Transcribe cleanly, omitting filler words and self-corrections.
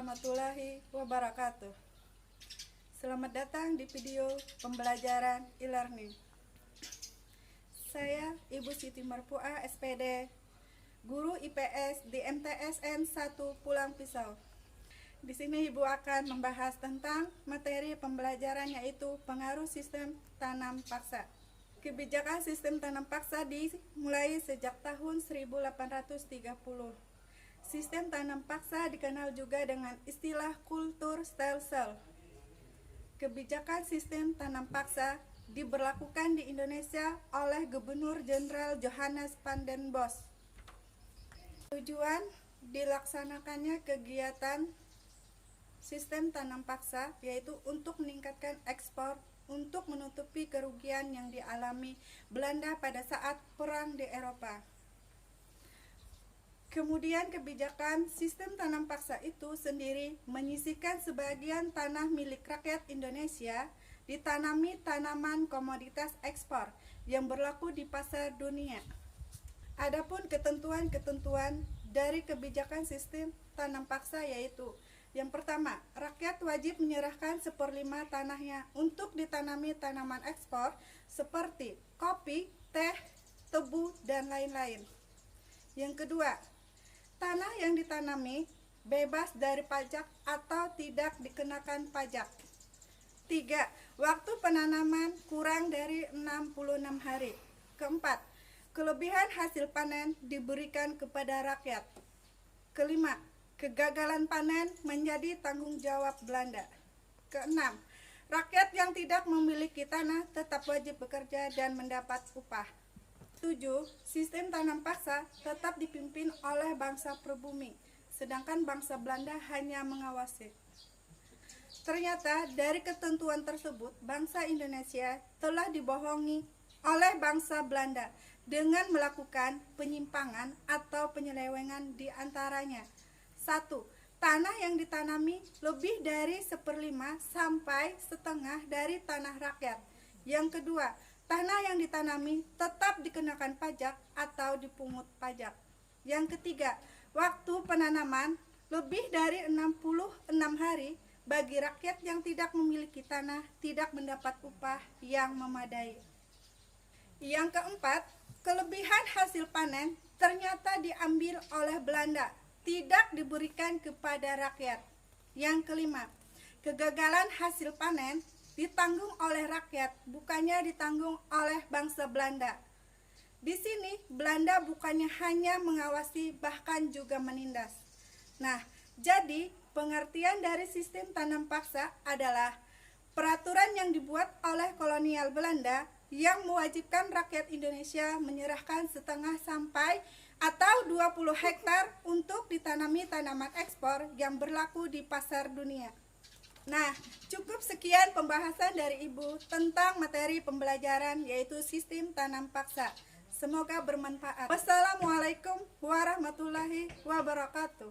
warahmatullahi wabarakatuh. Selamat datang di video pembelajaran e-learning. Saya Ibu Siti Marpuah, SPD, guru IPS di MTSN 1 Pulang Pisau. Di sini Ibu akan membahas tentang materi pembelajaran, yaitu pengaruh sistem tanam paksa. Kebijakan sistem tanam paksa dimulai sejak tahun 1830. Sistem tanam paksa dikenal juga dengan istilah kultur stem cell. Kebijakan sistem tanam paksa diberlakukan di Indonesia oleh Gubernur Jenderal Johannes van den Bosch. Tujuan dilaksanakannya kegiatan sistem tanam paksa yaitu untuk meningkatkan ekspor untuk menutupi kerugian yang dialami Belanda pada saat perang di Eropa. Kemudian kebijakan sistem tanam paksa itu sendiri menyisihkan sebagian tanah milik rakyat Indonesia ditanami tanaman komoditas ekspor yang berlaku di pasar dunia. Adapun ketentuan-ketentuan dari kebijakan sistem tanam paksa yaitu: yang pertama, rakyat wajib menyerahkan 1/5 tanahnya untuk ditanami tanaman ekspor seperti kopi, teh, tebu, dan lain-lain. Yang kedua, tanah yang ditanami bebas dari pajak atau tidak dikenakan pajak. 3. Waktu penanaman kurang dari 66 hari. Keempat, kelebihan hasil panen diberikan kepada rakyat. Kelima, kegagalan panen menjadi tanggung jawab Belanda. Keenam, rakyat yang tidak memiliki tanah tetap wajib bekerja dan mendapat upah. 7. Sistem tanam paksa tetap dipimpin oleh bangsa pribumi, sedangkan bangsa Belanda hanya mengawasi. Ternyata dari ketentuan tersebut, bangsa Indonesia telah dibohongi oleh bangsa Belanda dengan melakukan penyimpangan atau penyelewengan di antaranya. 1. Tanah yang ditanami lebih dari 1/5 sampai setengah dari tanah rakyat. Yang kedua, tanah yang ditanami tetap dikenakan pajak atau dipungut pajak. Yang ketiga, waktu penanaman lebih dari 66 hari bagi rakyat yang tidak memiliki tanah tidak mendapat upah yang memadai. Yang keempat, kelebihan hasil panen ternyata diambil oleh Belanda, tidak diberikan kepada rakyat. Yang kelima, kegagalan hasil panen ditanggung oleh rakyat, bukannya ditanggung oleh bangsa Belanda. Di sini Belanda bukannya hanya mengawasi, bahkan juga menindas. Nah, jadi pengertian dari sistem tanam paksa adalah peraturan yang dibuat oleh kolonial Belanda yang mewajibkan rakyat Indonesia menyerahkan setengah sampai atau 20 hektar untuk ditanami tanaman ekspor yang berlaku di pasar dunia. Nah, cukup sekian pembahasan dari Ibu tentang materi pembelajaran yaitu sistem tanam paksa. Semoga bermanfaat. Wassalamualaikum warahmatullahi wabarakatuh.